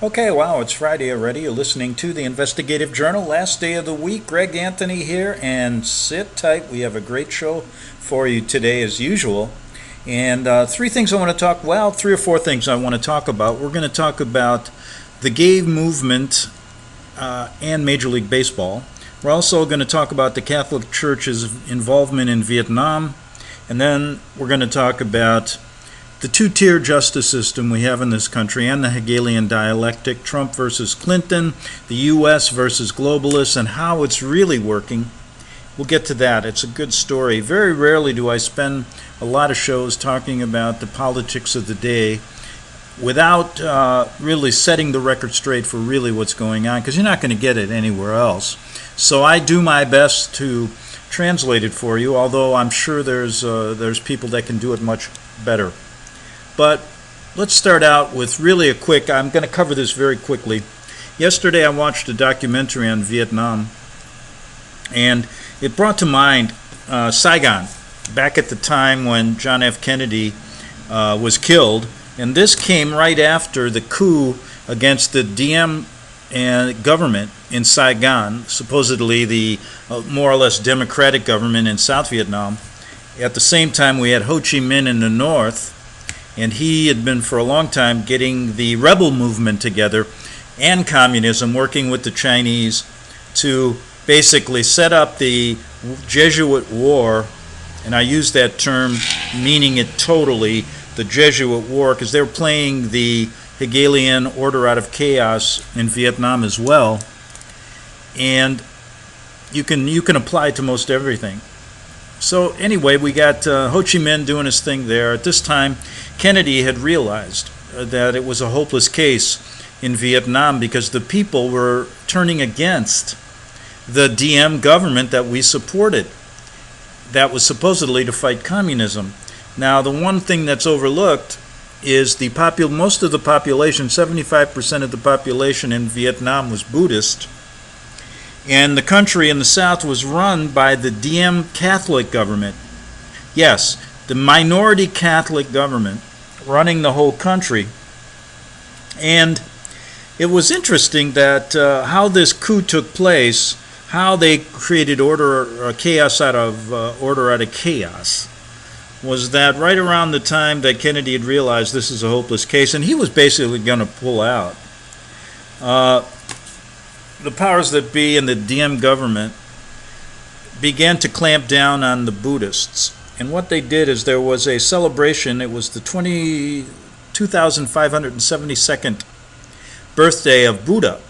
Okay, wow, it's Friday already. You're listening to the Investigative Journal, last day of the week. Greg Anthony here, and sit tight. We have a great show for you today, as usual. And three things I want to talk, well, three or four things I want to talk about. We're going to talk about the gay movement and Major League Baseball. We're also going to talk about the Catholic Church's involvement in Vietnam. And then we're going to talk about the two-tier justice system we have in this country and the Hegelian Dialectic, Trump versus Clinton, the U.S. versus globalists, and how it's really working. We'll get to that. It's a good story. Very rarely do I spend a lot of shows talking about the politics of the day without really setting the record straight for really what's going on, because you're not going to get it anywhere else. So I do my best to translate it for you, although I'm sure there's people that can do it much better. But let's start out with really I'm going to cover this very quickly. Yesterday I watched a documentary on Vietnam, and it brought to mind Saigon, back at the time when John F. Kennedy was killed. And this came right after the coup against the Diem government in Saigon, supposedly the more or less democratic government in South Vietnam. At the same time, we had Ho Chi Minh in the north, and he had been for a long time getting the rebel movement together and communism, working with the Chinese to basically set up the Jesuit war. And I use that term meaning it totally, the Jesuit war, because they were playing the Hegelian order out of chaos in Vietnam as well. And you can apply it to most everything. So anyway, we got Ho Chi Minh doing his thing there. At this time, Kennedy had realized that it was a hopeless case in Vietnam because the people were turning against the Diem government that we supported, that was supposedly to fight communism. Now, the one thing that's overlooked is most of the population, 75% of the population in Vietnam was Buddhist, and the country in the south was run by the Diem Catholic government. Yes, the minority Catholic government running the whole country. And it was interesting that how this coup took place, how they created chaos out of chaos, was that right around the time that Kennedy had realized this is a hopeless case, and he was basically going to pull out, the powers that be in the Diem government began to clamp down on the Buddhists. And what they did is there was a celebration. It was the 2572nd birthday of Buddha.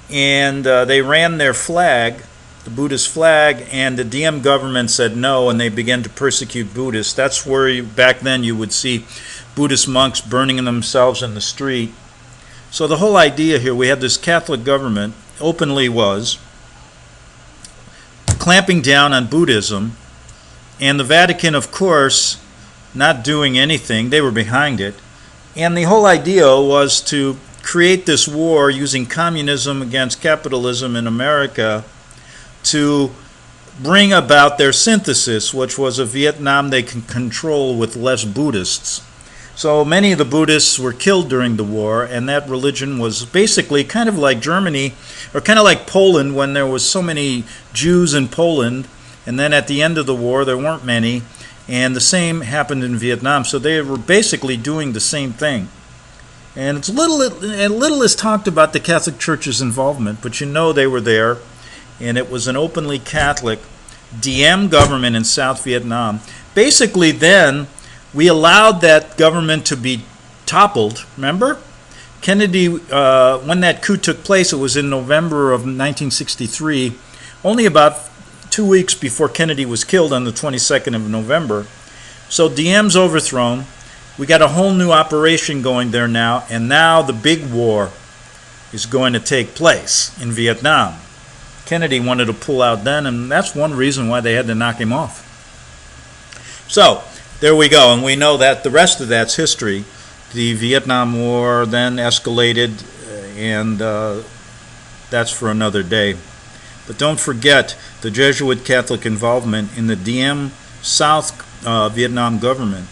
And they ran their flag, the Buddhist flag, and the Diem government said no, and they began to persecute Buddhists. That's where back then you would see Buddhist monks burning themselves in the street. So the whole idea here, we had this Catholic government, openly was clamping down on Buddhism, and the Vatican, of course, not doing anything. They were behind it. And the whole idea was to create this war using communism against capitalism in America to bring about their synthesis, which was a Vietnam they can control with less Buddhists. So many of the Buddhists were killed during the war, and that religion was basically kind of like Germany, or kind of like Poland when there was so many Jews in Poland, and then at the end of the war there weren't many, and the same happened in Vietnam. So they were basically doing the same thing. And it's little is talked about the Catholic Church's involvement, but you know they were there, and it was an openly Catholic Diem government in South Vietnam. Basically then, we allowed that government to be toppled. Remember? Kennedy, when that coup took place, it was in November of 1963, only about 2 weeks before Kennedy was killed on the 22nd of November. So Diem's overthrown. We got a whole new operation going there now, and now the big war is going to take place in Vietnam. Kennedy wanted to pull out then, and that's one reason why they had to knock him off. So, there we go, and we know that the rest of that's history. The Vietnam War then escalated, and that's for another day. But don't forget the Jesuit Catholic involvement in the Diem South Vietnam government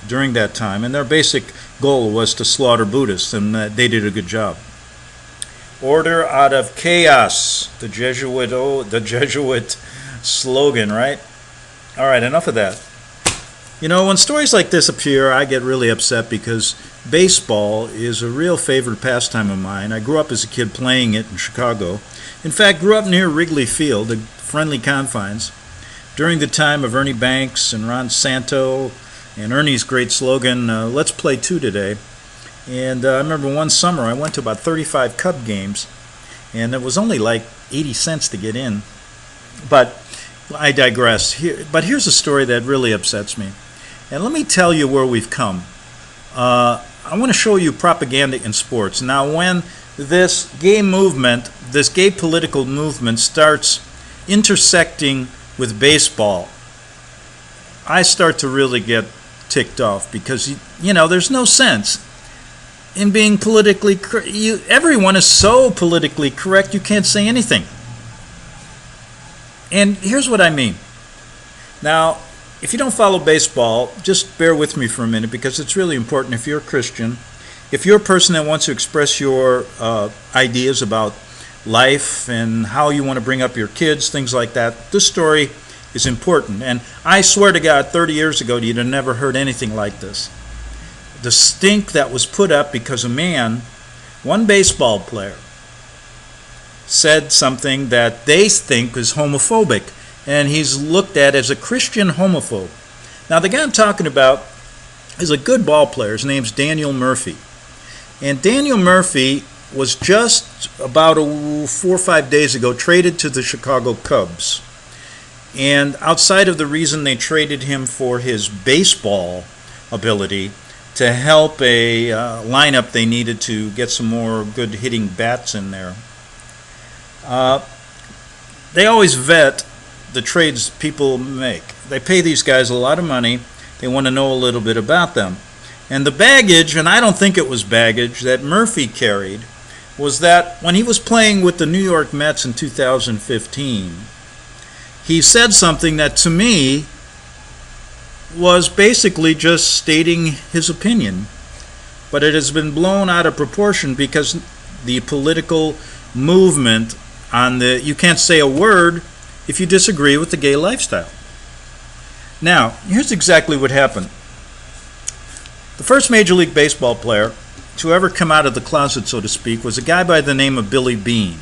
during that time, and their basic goal was to slaughter Buddhists, and they did a good job. Order out of chaos. The Jesuit slogan, right? All right, enough of that. You know, when stories like this appear, I get really upset because baseball is a real favorite pastime of mine. I grew up as a kid playing it in Chicago. In fact, grew up near Wrigley Field, the friendly confines, during the time of Ernie Banks and Ron Santo and Ernie's great slogan, "Let's play two today." And I remember one summer I went to about 35 Cub games, and it was only like 80 cents to get in. But I digress. But here's a story that really upsets me. And let me tell you where we've come. I want to show you propaganda in sports. Now, when this gay movement, this gay political movement starts intersecting with baseball, I start to really get ticked off because, you know, there's no sense in being politically everyone is so politically correct you can't say anything. And here's what I mean. Now, if you don't follow baseball, just bear with me for a minute because it's really important. If you're a Christian, if you're a person that wants to express your ideas about life and how you want to bring up your kids, things like that, this story is important. And I swear to God, 30 years ago, you'd have never heard anything like this. The stink that was put up because a man, one baseball player, said something that they think is homophobic, and he's looked at as a Christian homophobe. Now, the guy I'm talking about is a good ball player. His name's Daniel Murphy. And Daniel Murphy was just about 4 or 5 days ago traded to the Chicago Cubs. And outside of the reason they traded him for his baseball ability to help a lineup they needed to get some more good hitting bats in there, they always vet the trades people make. They pay these guys a lot of money. They want to know a little bit about them. And the baggage, and I don't think it was baggage, that Murphy carried was that when he was playing with the New York Mets in 2015, he said something that to me was basically just stating his opinion. But it has been blown out of proportion because the political movement you can't say a word if you disagree with the gay lifestyle. Now, here's exactly what happened. The first Major League Baseball player to ever come out of the closet, so to speak, was a guy by the name of Billy Beane.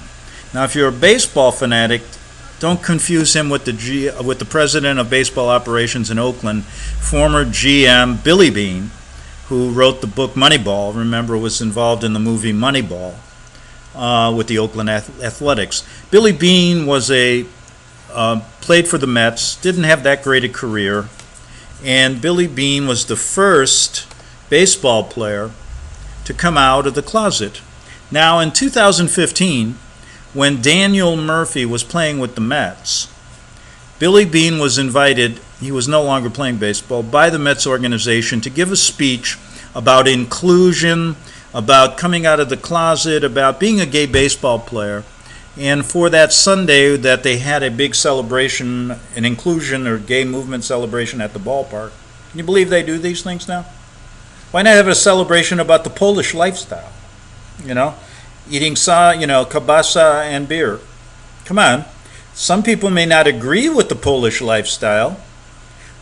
Now, if you're a baseball fanatic, don't confuse him with the president of baseball operations in Oakland, former GM Billy Beane, who wrote the book Moneyball. Remember, was involved in the movie Moneyball with the Oakland Athletics. Billy Beane was played for the Mets, didn't have that great a career, and Billy Beane was the first baseball player to come out of the closet. Now, in 2015, when Daniel Murphy was playing with the Mets, Billy Beane was invited, he was no longer playing baseball, by the Mets organization to give a speech about inclusion, about coming out of the closet, about being a gay baseball player. And for that Sunday that they had a big celebration, an inclusion or gay movement celebration at the ballpark. Can you believe they do these things now? Why not have a celebration about the Polish lifestyle? You know, eating kielbasa and beer. Come on. Some people may not agree with the Polish lifestyle.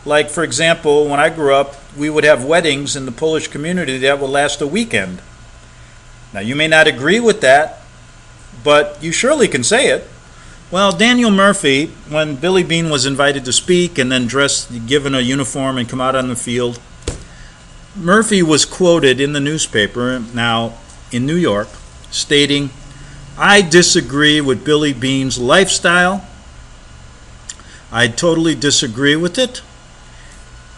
Like, for example, when I grew up, we would have weddings in the Polish community that would last a weekend. Now, you may not agree with that, but you surely can say it. Well, Daniel Murphy, when Billy Beane was invited to speak and then given a uniform and come out on the field, Murphy was quoted in the newspaper, now in New York, stating, "I disagree with Billy Beane's lifestyle. I totally disagree with it,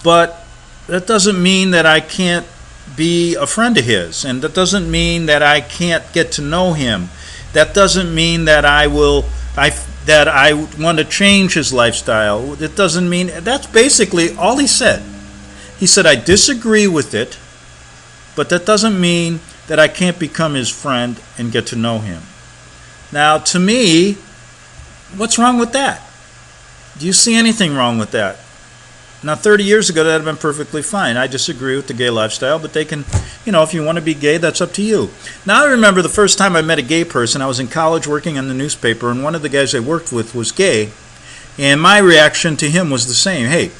but that doesn't mean that I can't be a friend of his, and that doesn't mean that I can't get to know him. That doesn't mean that I want to change his lifestyle. It doesn't mean," that's basically all he said. He said, "I disagree with it, but that doesn't mean that I can't become his friend and get to know him." Now, to me, what's wrong with that? Do you see anything wrong with that? Now, 30 years ago, that would have been perfectly fine. I disagree with the gay lifestyle, but they can, if you want to be gay, that's up to you. Now, I remember the first time I met a gay person. I was in college working on the newspaper, and one of the guys I worked with was gay, and my reaction to him was the same. Hey,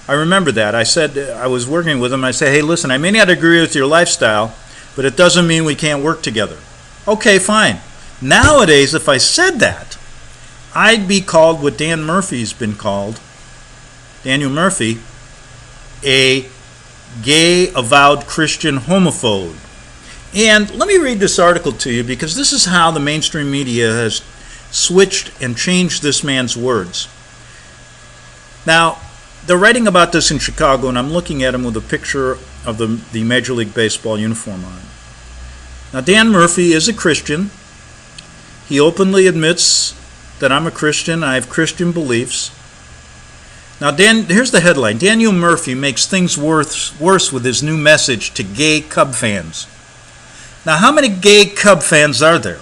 I remember that. I said, I was working with him, I said, hey, listen, I may not agree with your lifestyle, but it doesn't mean we can't work together. Okay, fine. Nowadays, if I said that, I'd be called what Dan Murphy's been called, Daniel Murphy, a gay avowed Christian homophobe. And let me read this article to you, because this is how the mainstream media has switched and changed this man's words. Now, they're writing about this in Chicago, and I'm looking at him with a picture of the Major League Baseball uniform on. Now, Dan Murphy is a Christian. He openly admits that I'm a Christian, I have Christian beliefs. Now, here's the headline. Daniel Murphy makes things worse with his new message to gay Cub fans. Now, how many gay Cub fans are there?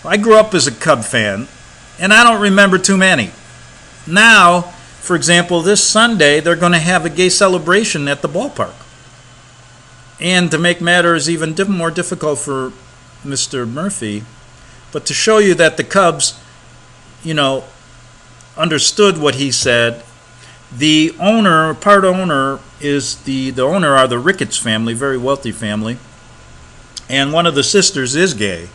I grew up as a Cub fan, and I don't remember too many. Now, for example, this Sunday, they're going to have a gay celebration at the ballpark. And to make matters even more difficult for Mr. Murphy, but to show you that the Cubs, understood what he said, the owner, part owner, is the owner are the Ricketts family, very wealthy family, and one of the sisters is gay.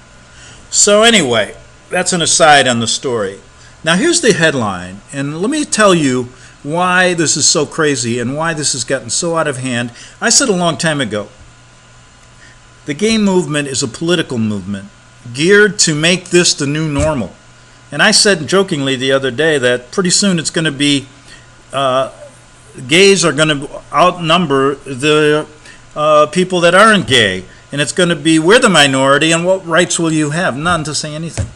So anyway, that's an aside on the story. Now here's the headline, and let me tell you why this is so crazy and why this has gotten so out of hand. I said a long time ago, the gay movement is a political movement geared to make this the new normal. And I said jokingly the other day that pretty soon it's going to be gays are going to outnumber the people that aren't gay. And it's going to be, we're the minority, and what rights will you have? None to say anything.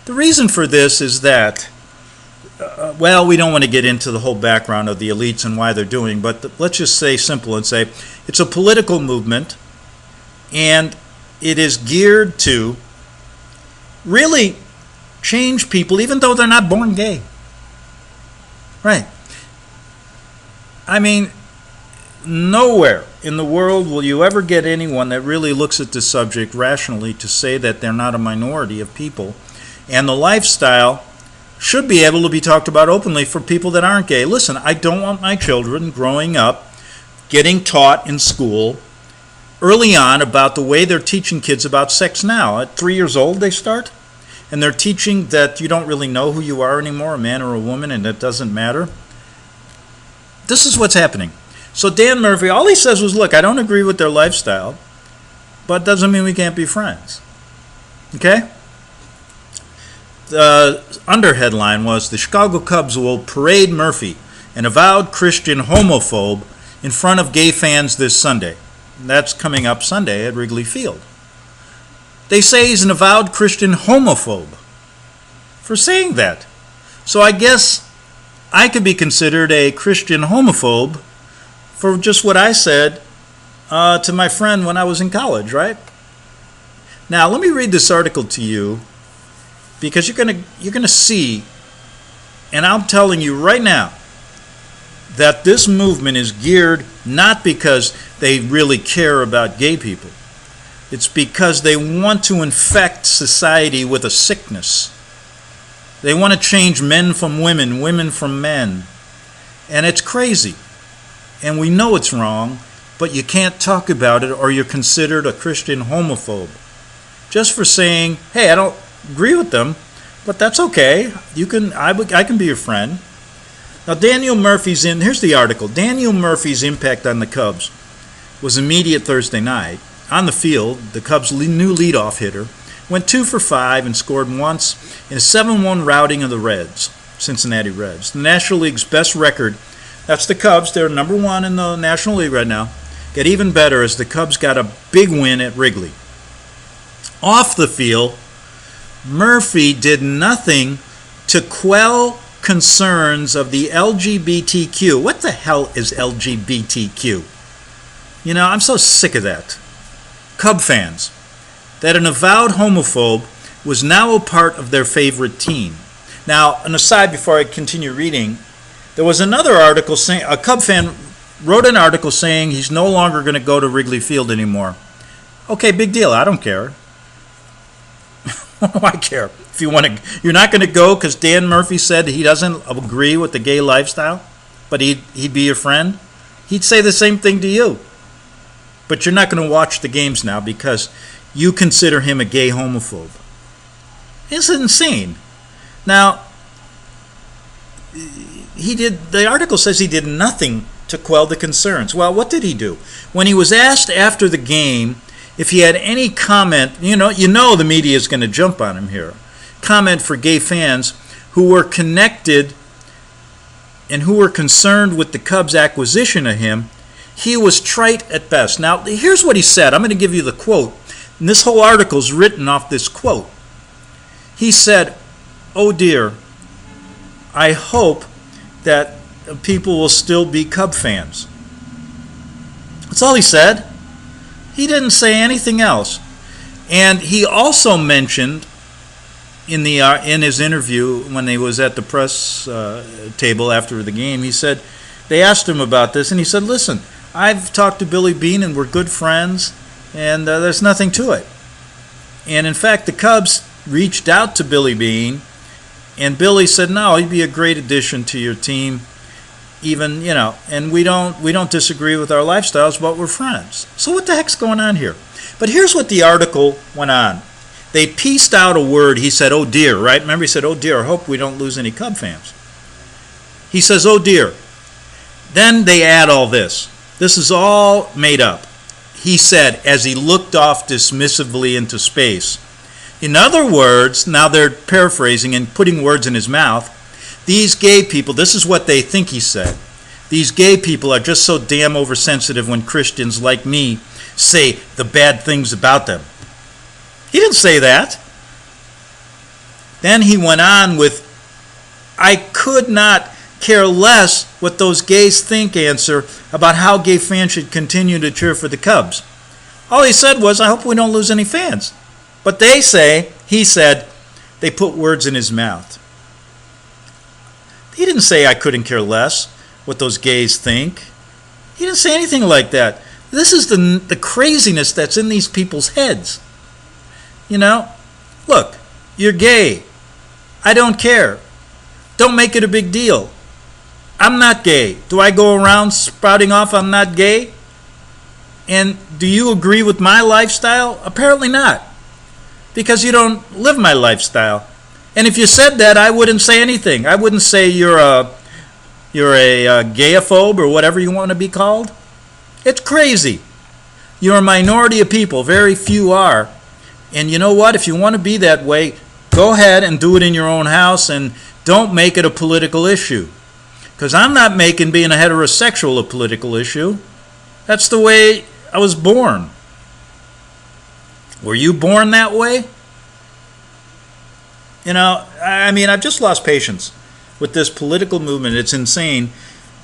The reason for this is that, we don't want to get into the whole background of the elites and why they're doing, but let's just say simple and say it's a political movement, and it is geared to really change people, even though they're not born gay. Right. I mean, nowhere in the world will you ever get anyone that really looks at this subject rationally to say that they're not a minority of people. And the lifestyle should be able to be talked about openly for people that aren't gay. Listen, I don't want my children growing up getting taught in school early on about the way they're teaching kids about sex now. At 3 years old they start, and they're teaching that you don't really know who you are anymore, a man or a woman, and it doesn't matter. This is what's happening. So Dan Murphy, all he says was, look, I don't agree with their lifestyle, but doesn't mean we can't be friends. Okay? The underheadline was, the Chicago Cubs will parade Murphy, an avowed Christian homophobe, in front of gay fans this Sunday. That's coming up Sunday at Wrigley Field. They say he's an avowed Christian homophobe for saying that. So I guess I could be considered a Christian homophobe for just what I said to my friend when I was in college, right? Now, let me read this article to you, because you're gonna see, and I'm telling you right now, that this movement is geared not because they really care about gay people. It's because they want to infect society with a sickness. They want to change men from women, women from men. And it's crazy. And we know it's wrong, but you can't talk about it or you're considered a Christian homophobe. Just for saying, hey, I don't agree with them, but that's okay. I can be your friend. Now, Daniel Murphy's here's the article. Daniel Murphy's impact on the Cubs was immediate Thursday night. On the field, the Cubs' new leadoff hitter went 2 for 5 and scored once in a 7-1 routing of the Cincinnati Reds. The National League's best record. That's the Cubs. They're number 1 in the National League right now. Get even better as the Cubs got a big win at Wrigley. Off the field, Murphy did nothing to quell concerns of the LGBTQ. What the hell is LGBTQ? I'm so sick of that. Cub fans. That an avowed homophobe was now a part of their favorite team. Now, an aside before I continue reading, There was another article saying, a Cub fan wrote an article saying he's no longer going to go to Wrigley Field anymore. Okay, big deal. I don't care. What do I care? If you want to, you're not going to go because Dan Murphy said he doesn't agree with the gay lifestyle, but he'd be your friend. He'd say the same thing to you. But you're not going to watch the games now because you consider him a gay homophobe. It's insane. Now, the article says he did nothing to quell the concerns. Well, what did he do? When he was asked after the game if he had any comment, you know the media is going to jump on him here, comment for gay fans who were connected and who were concerned with the Cubs' acquisition of him, he was trite at best. Now, here's what he said. I'm going to give you the quote. And this whole article is written off this quote. He said, "Oh dear, I hope that people will still be Cub fans." That's all he said. He didn't say anything else. And he also mentioned in his interview when he was at the press table after the game, he said, they asked him about this, and he said, "Listen, I've talked to Billy Beane and we're good friends, and there's nothing to it." And in fact, the Cubs reached out to Billy Beane, and Billy said, "No, he'd be a great addition to your team. Even, and we don't disagree with our lifestyles, but we're friends." So what the heck's going on here? But here's what the article went on. They pieced out a word. He said, "Oh dear," right? Remember he said, "Oh dear, I hope we don't lose any Cub fans." He says, "Oh dear." Then they add all this. This is all made up. He said, as he looked off dismissively into space. In other words, now they're paraphrasing and putting words in his mouth, these gay people, this is what they think he said. These gay people are just so damn oversensitive when Christians like me say the bad things about them. He didn't say that. Then he went on with, "I could not care less what those gays think" answer about how gay fans should continue to cheer for the Cubs. All he said was, "I hope we don't lose any fans." But they say, he said, they put words in his mouth. He didn't say, "I couldn't care less what those gays think." He didn't say anything like that. This is the craziness that's in these people's heads. Look, you're gay. I don't care. Don't make it a big deal. I'm not gay. Do I go around spouting off I'm not gay? And do you agree with my lifestyle? Apparently not. Because you don't live my lifestyle. And if you said that, I wouldn't say anything. I wouldn't say you're a gayophobe or whatever you want to be called. It's crazy. You're a minority of people. Very few are. And you know what? If you want to be that way, go ahead and do it in your own house and don't make it a political issue. Because I'm not making being a heterosexual a political issue. That's the way I was born. Were you born that way? I've just lost patience with this political movement. It's insane.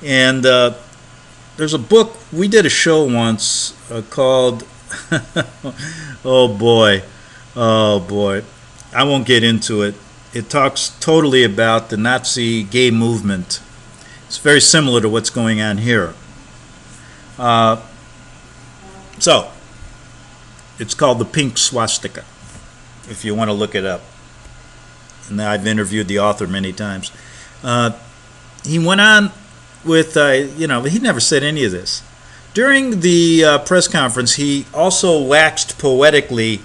And there's a book, we did a show once called, oh boy, I won't get into it. It talks totally about the Nazi gay movement. It's very similar to what's going on here. So, it's called The Pink Swastika, if you want to look it up. And I've interviewed the author many times. He went on with, he never said any of this. During the press conference, he also waxed poetically.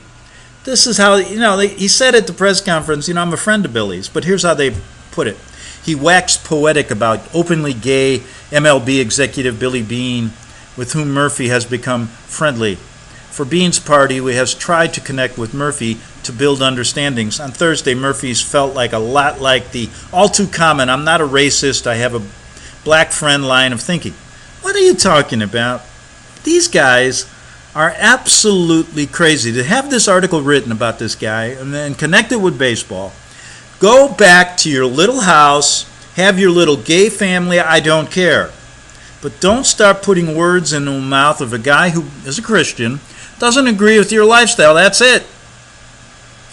This is how, he said at the press conference, I'm a friend of Billy's, but here's how they put it. He waxed poetic about openly gay MLB executive Billy Beane, with whom Murphy has become friendly. For Beane's party, we have tried to connect with Murphy to build understandings. On Thursday, Murphy's felt like a lot like the all-too-common, "I'm not a racist, I have a black friend" line of thinking. What are you talking about? These guys are absolutely crazy. To have this article written about this guy and then connect it with baseball, go back to your little house, have your little gay family, I don't care. But don't start putting words in the mouth of a guy who is a Christian, doesn't agree with your lifestyle. That's it.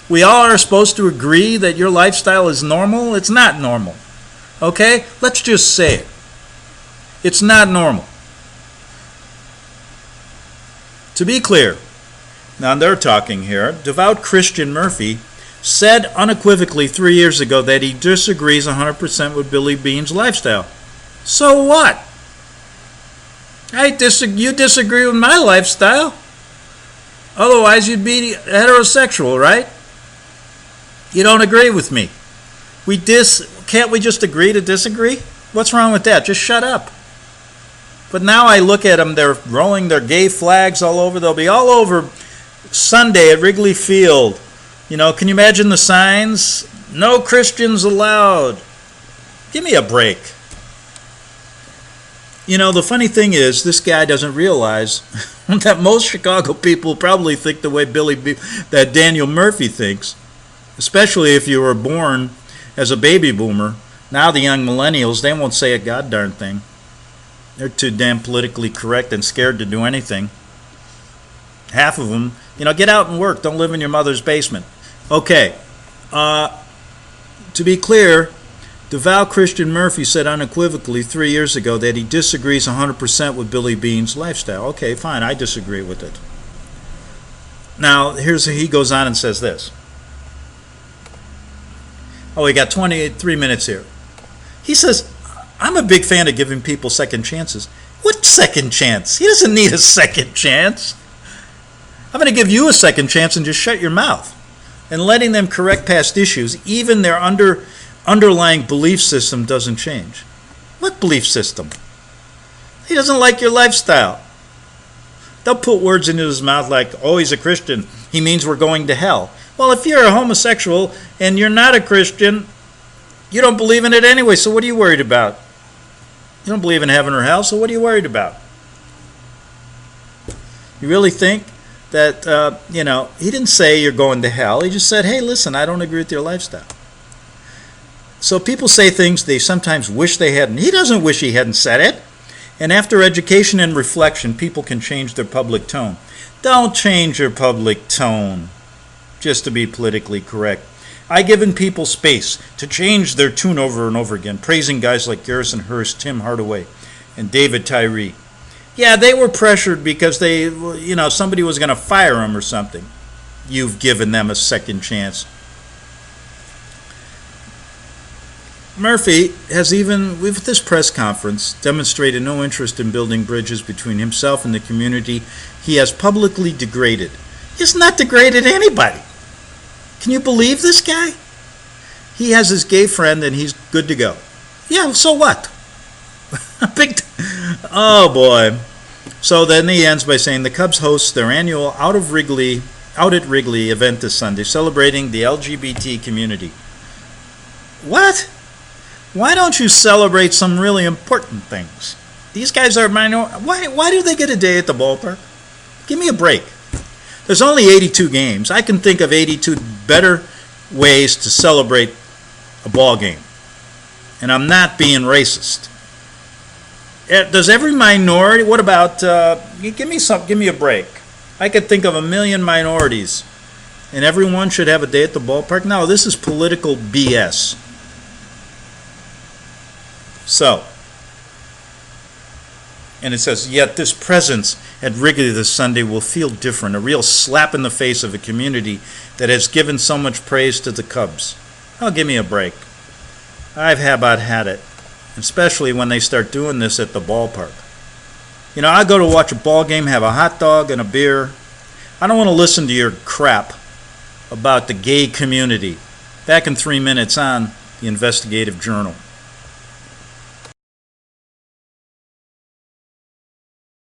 We all are supposed to agree that your lifestyle is normal. It's not normal. Okay? Let's just say it. It's not normal. To be clear, now they're talking here, devout Christian Murphy said unequivocally 3 years ago that he disagrees 100% with Billy Beane's lifestyle. So what? You disagree with my lifestyle? Otherwise you'd be heterosexual, right? You don't agree with me. Can't we just agree to disagree? What's wrong with that? Just shut up. But now I look at them, they're rolling their gay flags all over. They'll be all over Sunday at Wrigley Field. You know, can you imagine the signs? No Christians allowed. Give me a break. You know, the funny thing is, this guy doesn't realize that most Chicago people probably think the way that Daniel Murphy thinks, especially if you were born as a baby boomer. Now the young millennials, they won't say a goddarn thing. They're too damn politically correct and scared to do anything. Half of them, get out and work. Don't live in your mother's basement. Okay. To be clear, devout Christian Murphy said unequivocally 3 years ago that he disagrees 100% with Billy Beane's lifestyle. Okay, fine, I disagree with it. Now, he goes on and says this. Oh, we got 23 minutes here. He says, I'm a big fan of giving people second chances. What second chance? He doesn't need a second chance. I'm going to give you a second chance and just shut your mouth. And letting them correct past issues, even their underlying belief system doesn't change. What belief system? He doesn't like your lifestyle. They'll put words into his mouth like, oh, he's a Christian. He means we're going to hell. Well, if you're a homosexual and you're not a Christian, you don't believe in it anyway, so what are you worried about? You don't believe in heaven or hell, so what are you worried about? You really think that, he didn't say you're going to hell. He just said, hey, listen, I don't agree with your lifestyle. So people say things they sometimes wish they hadn't. He doesn't wish he hadn't said it. And after education and reflection, people can change their public tone. Don't change your public tone just to be politically correct. I've given people space to change their tune over and over again, praising guys like Garrison Hearst, Tim Hardaway, and David Tyree. Yeah, they were pressured because somebody was going to fire them or something. You've given them a second chance. Murphy has even, with this press conference, demonstrated no interest in building bridges between himself and the community he has publicly degraded. He's not degraded anybody. Can you believe this guy? He has his gay friend and he's good to go. Yeah, so what? Oh boy. So then he ends by saying the Cubs host their annual Out at Wrigley event this Sunday, celebrating the LGBT community. What? Why don't you celebrate some really important things? These guys are Why do they get a day at the ballpark? Give me a break. There's only 82 games. I can think of 82 better ways to celebrate a ball game. And I'm not being racist. Does every minority, what about, give me a break. I could think of a million minorities, and everyone should have a day at the ballpark. No, this is political BS. So, and it says, yet this presence at Wrigley this Sunday will feel different, a real slap in the face of a community that has given so much praise to the Cubs. Oh, give me a break. I've about had it, especially when they start doing this at the ballpark. I go to watch a ball game, have a hot dog and a beer. I don't want to listen to your crap about the gay community. Back in 3 minutes on the Investigative Journal.